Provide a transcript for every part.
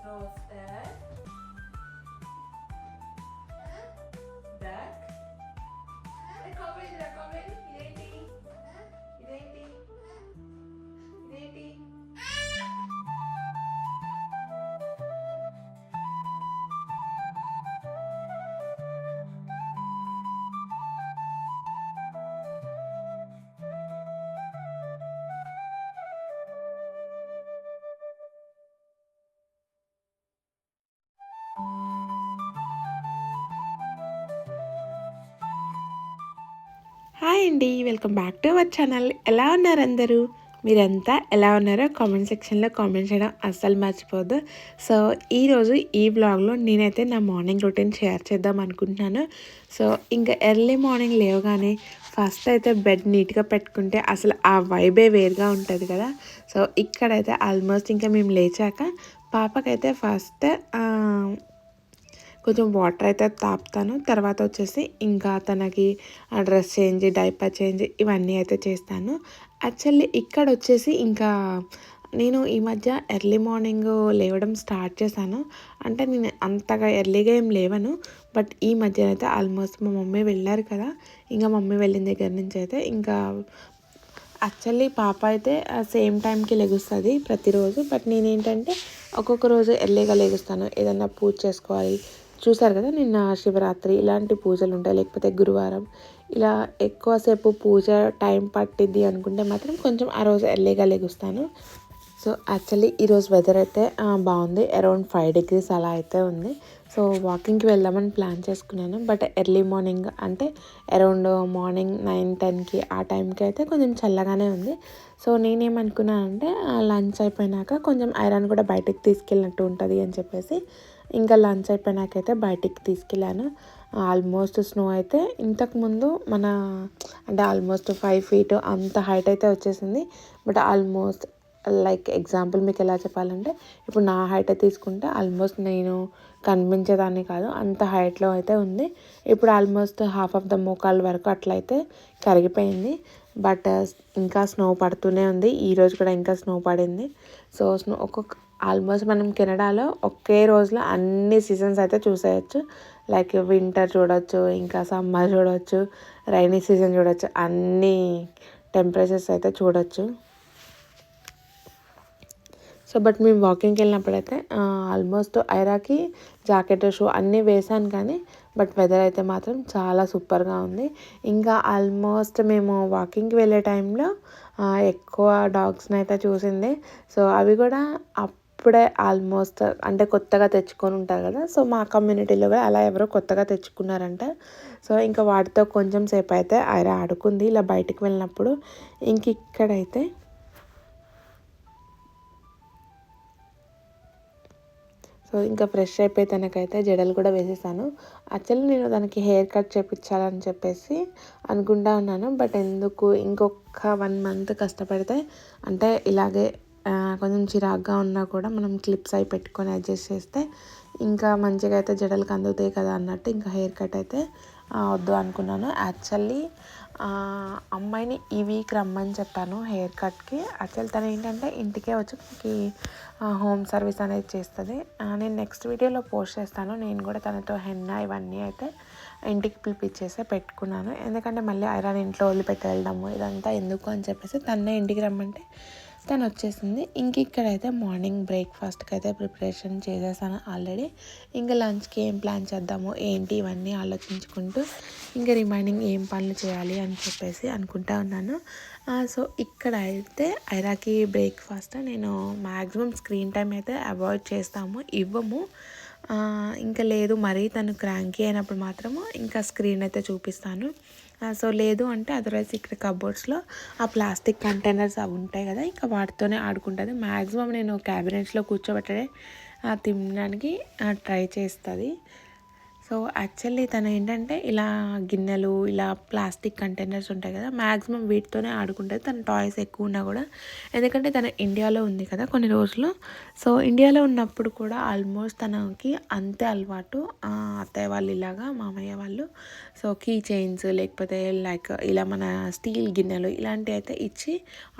roasted duck. ఇదేంటి ఇదేంటి ఇదేంటి హాయ్ అండి, welcome back to our channel. ఎలా ఉన్నారు అందరూ? మీరంతా ఎలా ఉన్నారో కామెంట్ సెక్షన్లో కామెంట్ చేయడం అస్సలు మర్చిపోద్దు. సో ఈరోజు ఈ బ్లాగ్లో నేనైతే నా మార్నింగ్ రొటీన్ షేర్ చేద్దాం అనుకుంటున్నాను. సో ఇంకా ఎర్లీ మార్నింగ్ లేవగానే ఫస్ట్ అయితే బెడ్ నీట్గా పెట్టుకుంటే అసలు ఆ వైబే వేరుగా ఉంటుంది కదా. సో ఇక్కడైతే ఆల్మోస్ట్ ఇంకా మేము లేచాక పాపకైతే ఫస్ట్ కొంచెం వాటర్ అయితే తాపుతాను. తర్వాత వచ్చేసి ఇంకా తనకి డ్రెస్ చేంజ్, డైపర్ చేంజ్ ఇవన్నీ అయితే చేస్తాను. యాక్చువల్లీ ఇక్కడ వచ్చేసి ఇంకా నేను ఈ మధ్య ఎర్లీ మార్నింగ్ లేవడం స్టార్ట్ చేశాను. అంటే నేను అంతగా ఎర్లీగా ఏం లేవను, బట్ ఈ మధ్య అయితే ఆల్మోస్ట్ మా మమ్మీ వెళ్ళారు కదా, ఇంకా మమ్మీ వెళ్ళిన దగ్గర నుంచి అయితే ఇంకా యాక్చువల్లీ పాప అయితే సేమ్ టైంకి లెగుస్తుంది ప్రతిరోజు. బట్ నేనేంటంటే ఒక్కొక్క రోజు ఎర్లీగా లెగుస్తాను. ఏదన్నా పూజ చేసుకోవాలి, చూసారు కదా నిన్న శివరాత్రి ఇలాంటి పూజలు ఉంటాయి, లేకపోతే గురువారం ఇలా ఎక్కువసేపు పూజ టైం పట్టిద్ది అనుకుంటే మాత్రం కొంచెం ఆ రోజు ఎర్లీగా లెగుస్తాను. సో యాక్చువల్లీ ఈరోజు వెదర్ అయితే బాగుంది, అరౌండ్ 5 degrees అలా అయితే ఉంది. సో వాకింగ్కి వెళ్దామని ప్లాన్ చేసుకున్నాను. బట్ ఎర్లీ మార్నింగ్ అంటే అరౌండ్ మార్నింగ్ 9-10కి ఆ టైంకి అయితే కొంచెం చల్లగానే ఉంది. సో నేనేమనుకున్నానంటే లంచ్ అయిపోయినాక కొంచెం ఐరన్ కూడా బయటకు తీసుకెళ్ళినట్టు ఉంటుంది అని చెప్పేసి ఇంకా లంచ్ అయిపోయినాకైతే బయటికి తీసుకెళ్ళాను. ఆల్మోస్ట్ స్నో అయితే ఇంతకుముందు మన అంటే ఆల్మోస్ట్ 5 feet అంత హైట్ అయితే వచ్చేసింది. బట్ ఆల్మోస్ట్ లైక్ ఎగ్జాంపుల్ మీకు ఎలా చెప్పాలంటే ఇప్పుడు నా హైట్ తీసుకుంటే ఆల్మోస్ట్ నేను కనిపించేదాన్ని కాదు, అంత హైట్లో అయితే ఉంది. ఇప్పుడు ఆల్మోస్ట్ హాఫ్ ఆఫ్ ద మోకాళ్ళ వరకు అట్లయితే కరిగిపోయింది. బట్ ఇంకా స్నో పడుతూనే ఉంది. ఈరోజు కూడా ఇంకా స్నో పడింది. సో స్నో ఆల్మోస్ట్ మనం కెనడాలో ఒకే రోజులో అన్ని సీజన్స్ అయితే చూసేయచ్చు. లైక్ వింటర్ చూడవచ్చు, ఇంకా సమ్మర్ చూడవచ్చు, రైనీ సీజన్ చూడవచ్చు, అన్ని టెంపరేచర్స్ అయితే చూడవచ్చు. సో బట్ మేము వాకింగ్కి వెళ్ళినప్పుడైతే ఆల్మోస్ట్ ఐరాకి జాకెట్, షూ అన్నీ వేసాను కానీ బట్ వెదర్ అయితే మాత్రం చాలా సూపర్గా ఉంది. ఇంకా ఆల్మోస్ట్ మేము వాకింగ్కి వెళ్ళే టైంలో ఎక్కువ డాగ్స్ని అయితే చూసింది. సో అవి కూడా అప్పుడే ఆల్మోస్ట్ అంటే కొత్తగా తెచ్చుకొని ఉంటారు కదా. సో మా కమ్యూనిటీలో కూడా అలా ఎవరో కొత్తగా తెచ్చుకున్నారంట. సో ఇంకా వాటితో కొంచెం సేపు అయితే ఐరా ఆడుకుంది ఇలా బయటికి వెళ్ళినప్పుడు. ఇంక ఇక్కడైతే సో ఇంకా ఫ్రెష్ అయిపోయి తనకైతే జడలు కూడా వేసేసాను. యాక్చువల్లీ నేను దానికి హెయిర్ కట్ చేయించాలని చెప్పేసి అనుకుంటా ఉన్నాను. బట్ ఎందుకు ఇంకొక 1 month కష్టపడితే అంటే ఇలాగే కొంచెం చిరాగ్గా ఉన్నా కూడా మనం క్లిప్స్ అవి పెట్టుకొని అడ్జస్ట్ చేస్తే ఇంకా మంచిగా అయితే జడలకు అందుతాయి కదా అన్నట్టు ఇంకా హెయిర్ కట్ అయితే వద్దు అనుకున్నాను. యాక్చువల్లీ అమ్మాయిని ఈ వీక్ రమ్మని చెప్పాను హెయిర్ కట్కి. యాక్చువల్లీ తను ఏంటంటే ఇంటికే వచ్చి మనకి హోమ్ సర్వీస్ అనేది చేస్తుంది. నేను నెక్స్ట్ వీడియోలో పోస్ట్ చేస్తాను. నేను కూడా తనతో హెన్నా ఇవన్నీ అయితే ఇంటికి పిలిపించేసే పెట్టుకున్నాను. ఎందుకంటే మళ్ళీ ఐరన్ ఇంట్లో వదిలిపెట్టి వెళ్ళడము ఇదంతా ఎందుకు అని చెప్పేసి తన్నే ఇంటికి రమ్మంటే తను వచ్చేసింది. ఇంక ఇక్కడైతే మార్నింగ్ బ్రేక్ఫాస్ట్కి అయితే ప్రిపరేషన్ చేసేసాను ఆల్రెడీ. ఇంకా లంచ్కి ఏం ప్లాన్ చేద్దాము ఏంటి ఇవన్నీ ఆలోచించుకుంటూ ఇంకా రిమైనింగ్ ఏం పనులు చేయాలి అని చెప్పేసి అనుకుంటా ఉన్నాను. సో ఇక్కడ అయితే ఐరాకి బ్రేక్ఫాస్ట్ నేను మ్యాక్సిమం స్క్రీన్ టైం అయితే అవాయిడ్ చేస్తాము, ఇవ్వము. ఇంకా లేదు మరీ తను క్రాంకీ అయినప్పుడు మాత్రము ఇంకా స్క్రీన్ అయితే చూపిస్తాను. సో లేదు అంటే అదర్వైజ్ ఇక్కడ కబోర్డ్స్లో ఆ ప్లాస్టిక్ కంటైనర్స్ అవి ఉంటాయి కదా, ఇంకా వాటితోనే ఆడుకుంటుంది. మ్యాక్సిమం నేను క్యాబినెట్స్లో కూర్చోబెట్టడే తినడానికి ట్రై చేస్తుంది. సో సో యాక్చువల్లీ తను ఏంటంటే ఇలా గిన్నెలు ఇలా ప్లాస్టిక్ కంటైనర్స్ ఉంటాయి కదా, మ్యాక్సిమం వీటితోనే ఆడుకుంటుంది. తన టాయ్స్ ఎక్కువ ఉన్నా కూడా, ఎందుకంటే తను ఇండియాలో ఉంది కదా కొన్ని రోజులు. సో ఇండియాలో ఉన్నప్పుడు కూడా ఆల్మోస్ట్ తనకి అంతే అలవాటు. అత్తయ్య వాళ్ళు ఇలాగా, మామయ్య వాళ్ళు సో కీ చైన్స్ లేకపోతే లైక్ ఇలా మన స్టీల్ గిన్నెలు ఇలాంటివి అయితే ఇచ్చి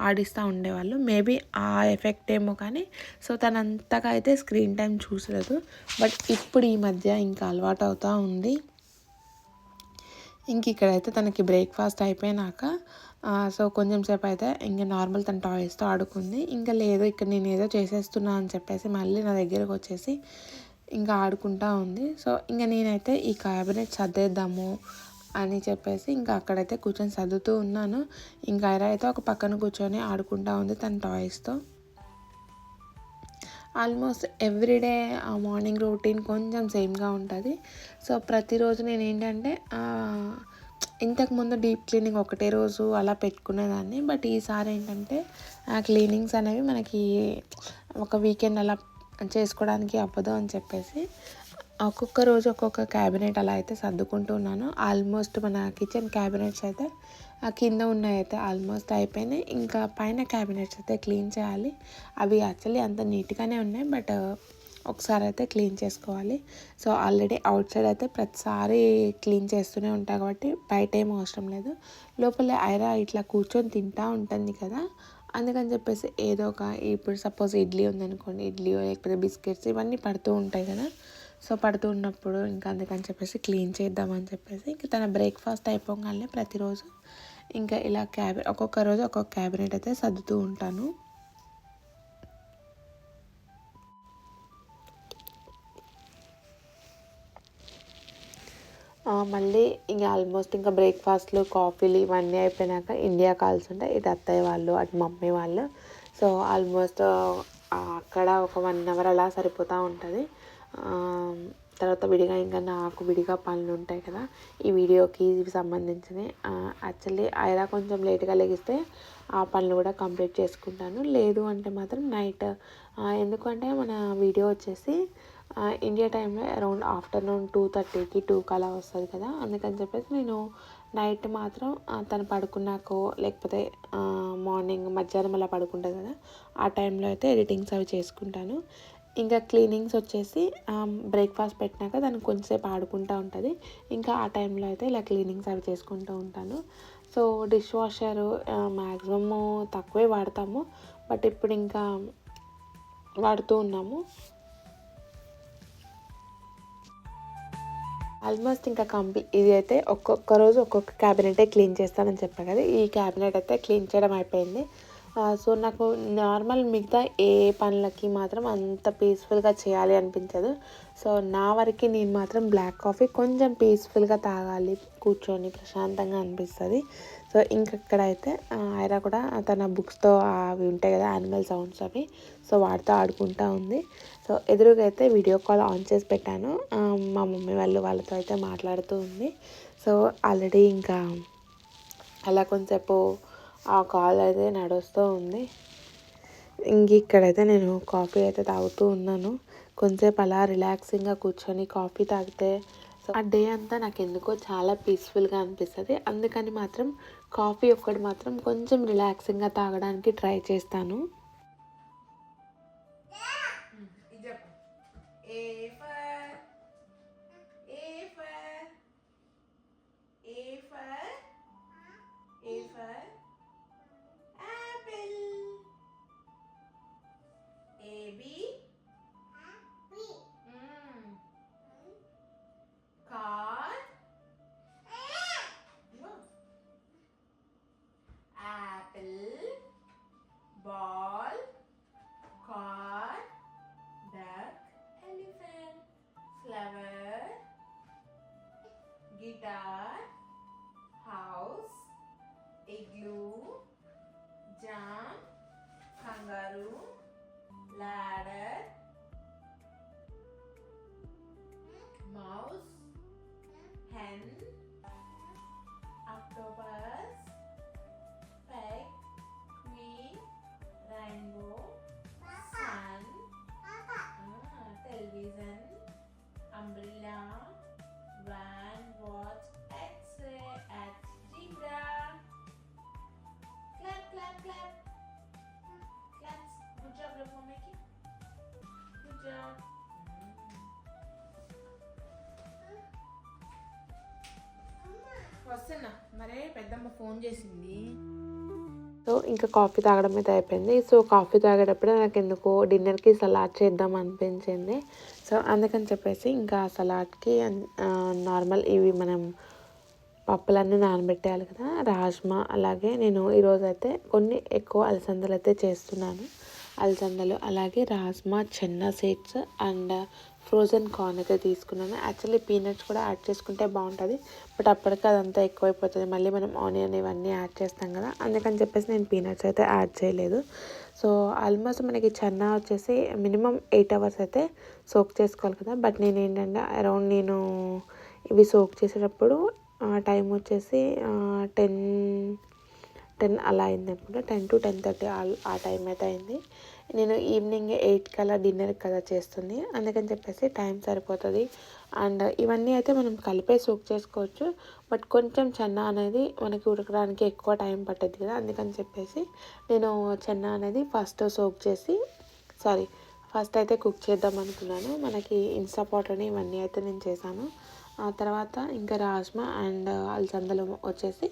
ఆడిస్తూ ఉండేవాళ్ళు. మేబీ ఆ ఎఫెక్ట్ ఏమో కానీ, సో తనంతగా అయితే స్క్రీన్ టైం చూసలేదు. బట్ ఇప్పుడు ఈ మధ్య ఇంకా అలవాటు అవుతూ ఉంది. ఇంక ఇక్కడైతే తనకి బ్రేక్ఫాస్ట్ అయిపోయినాక సో కొంచెం సేపు అయితే ఇంకా నార్మల్ తన టాయ్స్తో ఆడుకుంది. ఇంకా లేదు ఇక్కడ నేను ఏదో చేసేస్తున్నా అని చెప్పేసి మళ్ళీ నా దగ్గరకు వచ్చేసి ఇంకా ఆడుకుంటూ ఉంది. సో ఇంకా నేనైతే ఈ క్యాబినెట్ సర్దేద్దాము అని చెప్పేసి ఇంకా అక్కడైతే కూర్చొని సర్దుతూ ఉన్నాను. ఇంకా ఐరా అయితే ఒక పక్కన కూర్చొని ఆడుకుంటూ ఉంది తన టాయ్స్తో. ఆల్మోస్ట్ ఎవ్రీడే ఆ మార్నింగ్ రొటీన్ కొంచెం సేమ్గా ఉంటుంది. సో ప్రతిరోజు నేను ఏంటంటే ఇంతకుముందు డీప్ క్లీనింగ్ ఒకటే రోజు అలా పెట్టుకునేదాన్ని. బట్ ఈసారి ఏంటంటే ఆ క్లీనింగ్స్ అనేవి మనకి ఒక వీకెండ్ అలా చేసుకోవడానికి అవ్వదు అని చెప్పేసి ఒక్కొక్క రోజు ఒక్కొక్క క్యాబినెట్ అలా అయితే సర్దుకుంటున్నాను. ఆల్మోస్ట్ మన కిచెన్ క్యాబినెట్స్ అయితే ఆ కింద ఉన్నాయైతే ఆల్మోస్ట్ అయిపోయినాయి. ఇంకా పైన క్యాబినెట్స్ అయితే క్లీన్ చేయాలి. అవి యాక్చువల్లీ అంత నీట్గానే ఉన్నాయి, బట్ ఒకసారి అయితే క్లీన్ చేసుకోవాలి. సో ఆల్రెడీ అవుట్ సైడ్ అయితే ప్రతిసారి క్లీన్ చేస్తూనే ఉంటాయి కాబట్టి బయట ఏం అవసరం లేదు. లోపల ఐరా ఇట్లా కూర్చొని తింటూ ఉంటుంది కదా, అందుకని చెప్పేసి ఏదో ఒక ఇప్పుడు సపోజ్ ఇడ్లీ ఉందనుకోండి, ఇడ్లీ లేకపోతే బిస్కెట్స్ ఇవన్నీ పడుతూ ఉంటాయి కదా. సో పడుతూ ఉన్నప్పుడు ఇంకా అందుకని చెప్పేసి క్లీన్ చేద్దామని చెప్పేసి ఇంకా తన బ్రేక్ఫాస్ట్ అయిపోగానే ప్రతిరోజు ఇంకా ఇలా ఒక్కొక్క రోజు ఒక్కొక్క క్యాబినెట్ అయితే సర్దుతూ ఉంటాను. మళ్ళీ ఇంకా ఆల్మోస్ట్ ఇంకా బ్రేక్ఫాస్ట్లు కాఫీలు ఇవన్నీ అయిపోయినాక ఇండియా కాల్స్ ఉంటాయి. ఇటు అత్తయ్య వాళ్ళు అటు మమ్మీ వాళ్ళు. సో ఆల్మోస్ట్ అక్కడ ఒక 1 అవర్ అలా సరిపోతూ ఉంటుంది. తర్వాత విడిగా ఇంకా నాకు విడిగా పనులు ఉంటాయి కదా ఈ వీడియోకి సంబంధించినవి. యాక్చువల్లీ ఐరా కొంచెం లేట్గా లెగిస్తే ఆ పనులు కూడా కంప్లీట్ చేసుకుంటాను. లేదు అంటే మాత్రం నైట్, ఎందుకంటే మన వీడియో వచ్చేసి ఇండియా టైంలో అరౌండ్ ఆఫ్టర్నూన్ 2:30కి 2కి అలా వస్తుంది కదా. అందుకని చెప్పేసి నేను నైట్ మాత్రం తను పడుకున్నాకో లేకపోతే మార్నింగ్ మధ్యాహ్నం అలా పడుకుంటుంది కదా, ఆ టైంలో అయితే ఎడిటింగ్స్ అవి చేసుకుంటాను. ఇంకా క్లీనింగ్స్ వచ్చేసి బ్రేక్ఫాస్ట్ పెట్టినాక దానికి కొంచెంసేపు ఆడుకుంటూ ఉంటుంది. ఇంకా ఆ టైంలో అయితే ఇలా క్లీనింగ్స్ అవి చేసుకుంటూ ఉంటాను. సో డిష్ వాషర్ మ్యాక్సిమము తక్కువే వాడతాము, బట్ ఇప్పుడు ఇంకా వాడుతూ ఉన్నాము. ఆల్మోస్ట్ ఇంకా ఇది అయితే ఒక్కొక్క రోజు ఒక్కొక్క క్యాబినెటే క్లీన్ చేస్తానని చెప్పాను కదా, ఈ క్యాబినెట్ అయితే క్లీన్ చేయడం అయిపోయింది. సో నాకు నార్మల్ మిగతా ఏ పనులకి మాత్రం అంత పీస్ఫుల్గా చేయాలి అనిపించదు. సో నా వరకు నేను మాత్రం బ్లాక్ కాఫీ కొంచెం పీస్ఫుల్గా తాగాలి, కూర్చొని ప్రశాంతంగా అనిపిస్తుంది. సో ఇంకెక్కడైతే ఐరా కూడా తన బుక్స్తో అవి ఉంటాయి కదా యానిమల్ సౌండ్స్ అవి, సో వాటితో ఆడుకుంటూ ఉంది. సో ఎదురుగా అయితే వీడియో కాల్ ఆన్ చేసి పెట్టాను. మా మమ్మీ వాళ్ళతో అయితే మాట్లాడుతూ ఉంది. సో ఆల్రెడీ ఇంకా అలా కొంచెంసేపు ఆ కాల్ అయితే నడుస్తూ ఉంది. ఇంక ఇక్కడైతే నేను కాఫీ అయితే తాగుతూ ఉన్నాను. కొంచెంసేపు అలా రిలాక్సింగ్గా కూర్చొని కాఫీ తాగితే సో ఆ డే అంతా నాకు ఎందుకో చాలా పీస్ఫుల్గా అనిపిస్తుంది. అందుకని మాత్రం కాఫీ ఒక్కటి మాత్రం కొంచెం రిలాక్సింగ్గా తాగడానికి ట్రై చేస్తాను. Ball, car, duck, elephant, flower, guitar, house, igloo, jam, kangaroo, ladder, mouse, hen, octopus, pig, queen, rainbow, sun, television, umbrella, అరే పెద్దమ్మ ఫోన్ చేసింది. సో ఇంకా కాఫీ తాగడం అయితే అయిపోయింది. సో కాఫీ తాగేటప్పుడే నాకు ఎందుకో డిన్నర్కి సలాడ్ చేద్దాం అనిపించింది. సో అందుకని చెప్పేసి ఇంకా సలాడ్కి నార్మల్ ఇవి మనం పప్పులన్నీ నానబెట్టేయాలి కదా, రాజ్మా, అలాగే నేను ఈరోజైతే కొన్ని ఎక్కువ అలసందలు అయితే చేస్తున్నాను. అలసందలు అలాగే rajma, Chenna seeds and frozen corn అయితే తీసుకున్నాను. యాక్చువల్లీ పీనట్స్ కూడా యాడ్ చేసుకుంటే బాగుంటుంది, బట్ అప్పటికి అదంతా ఎక్కువైపోతుంది, మళ్ళీ మనం ఆనియన్ ఇవన్నీ యాడ్ చేస్తాం కదా, అందుకని చెప్పేసి నేను పీనట్స్ అయితే యాడ్ చేయలేదు. సో ఆల్మోస్ట్ మనకి చెన్నా వచ్చేసి మినిమం 8 hours అయితే సోక్ చేసుకోవాలి కదా, బట్ నేను ఏంటంటే అరౌండ్ నేను ఇవి సోక్ చేసేటప్పుడు టైం వచ్చేసి 10 అలా అయింది అనుకుంటా, 10 to 10:30 ఆ టైం అయితే అయింది. నేను ఈవినింగ్ 8 కల్లా డిన్నర్ కదా చేస్తుంది, అందుకని చెప్పేసి టైం సరిపోతుంది. అండ్ ఇవన్నీ అయితే మనం కలిపే సోక్ చేసుకోవచ్చు, బట్ కొంచెం చెన్నా అనేది మనకి ఉడకడానికి ఎక్కువ టైం పట్టదు కదా, అందుకని చెప్పేసి నేను చెన్నా అనేది ఫస్ట్ అయితే కుక్ చేద్దాం అనుకున్నాను. మనకి ఇన్స్టా పాట్ అని ఇవన్నీ అయితే నేను చేశాను. ఆ తర్వాత ఇంకా రాజ్మా అండ్ అలసందలు వచ్చేసి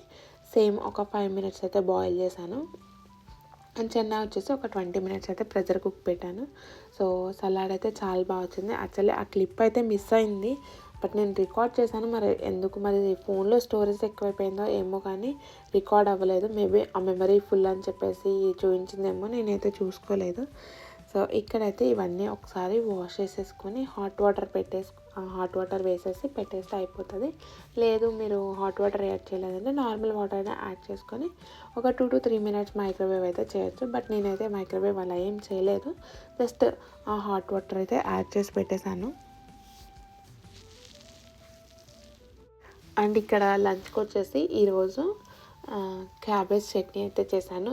సేమ్ ఒక 5 minutes అయితే బాయిల్ చేశాను. అండ్ చెన్నా వచ్చేసి ఒక 20 minutes అయితే ప్రెషర్ కుక్ పెట్టాను. సో సలాడ్ అయితే చాలా బాగా వచ్చింది. యాక్చువల్లీ ఆ క్లిప్ అయితే మిస్ అయింది, బట్ నేను రికార్డ్ చేశాను, మరి ఎందుకు మరి ఫోన్లో స్టోరేజ్ ఎక్కువైపోయిందో ఏమో కానీ రికార్డ్ అవ్వలేదు. మేబీ ఆ మెమరీ ఫుల్ అని చెప్పేసి చూపించిందేమో, నేనైతే చూసుకోలేదు. సో ఇక్కడైతే ఇవన్నీ ఒకసారి వాష్ చేసేసుకొని హాట్ వాటర్ వేసేసి పెట్టేస్తే అయిపోతుంది. లేదు మీరు హాట్ వాటర్ యాడ్ చేయలేదంటే నార్మల్ వాటర్ అయినా యాడ్ చేసుకొని ఒక 2 to 3 minutes మైక్రోవేవ్ అయితే చేయొచ్చు, బట్ నేనైతే మైక్రోవేవ్ అలా ఏం చేయలేదు, జస్ట్ ఆ హాట్ వాటర్ అయితే యాడ్ చేసి పెట్టేశాను. అండ్ ఇక్కడ లంచ్కి వచ్చేసి ఈరోజు క్యాబేజ్ చట్నీ అయితే చేశాను.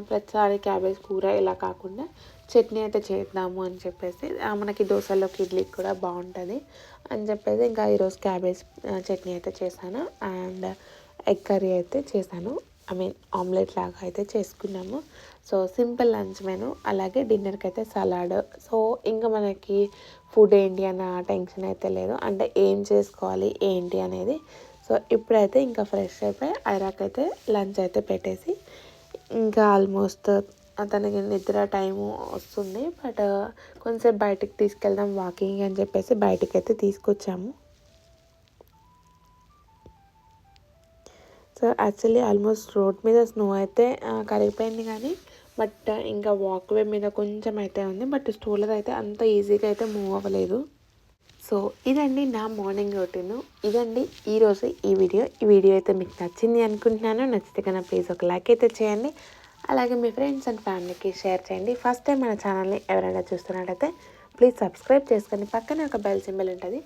ప్రతిసారి క్యాబేజ్ కూర ఇలా కాకుండా చట్నీ అయితే చేద్దాము అని చెప్పేసి, మనకి దోశలోకి ఇడ్లీకి కూడా బాగుంటుంది అని చెప్పేసి ఇంకా ఈరోజు క్యాబేజ్ చట్నీ అయితే చేశాను. అండ్ ఎగ్ కర్రీ అయితే చేశాను, ఆమ్లెట్ లాగా అయితే చేసుకున్నాము. సో సింపుల్ లంచ్ మెను, అలాగే డిన్నర్కి అయితే సలాడ్. సో ఇంకా మనకి ఫుడ్ ఏంటి అన్న టెన్షన్ అయితే లేదు, అంటే ఏం చేసుకోవాలి ఏంటి అనేది. సో ఇప్పుడైతే ఇంకా ఫ్రెష్ అయిపోయి ఐరాక్ అయితే లంచ్ అయితే పెట్టేసి, ఇంకా ఆల్మోస్ట్ అతనికి నిద్ర టైము వస్తుంది, బట్ కొంచెంసేపు బయటికి తీసుకెళ్దాం వాకింగ్ అని చెప్పేసి బయటికి అయితే తీసుకొచ్చాము. సో యాక్చువల్లీ ఆల్మోస్ట్ రోడ్ మీద స్నో అయితే కరిగిపోయింది కానీ, బట్ ఇంకా వాక్వే మీద కొంచెం అయితే ఉంది, బట్ స్టోలర్ అయితే అంత ఈజీగా అయితే మూవ్ అవ్వలేదు. సో ఇదండి నా మార్నింగ్ రొటీన్. ఇదండి ఈరోజు ఈ వీడియో అయితే మీకు నచ్చింది అనుకుంటున్నాను. నచ్చితే కన్నా ప్లీజ్ ఒక లైక్ అయితే చేయండి, అలాగే మీ ఫ్రెండ్స్ అండ్ ఫ్యామిలీకి షేర్ చేయండి. ఫస్ట్ టైం మన ఛానల్ని ఎవరైనా చూస్తున్నట్టయితే ప్లీజ్ సబ్స్క్రైబ్ చేసుకొని పక్కనే ఒక బెల్ సింబల్ ఉంటుంది,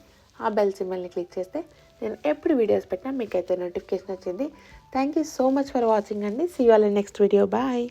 ఆ బెల్ సింబల్ని క్లిక్ చేస్తే నేను ఎప్పుడు వీడియోస్ పెట్టినా మీకైతే నోటిఫికేషన్ వచ్చింది. Thank you so much for watching అండి. See you all in next video. Bye.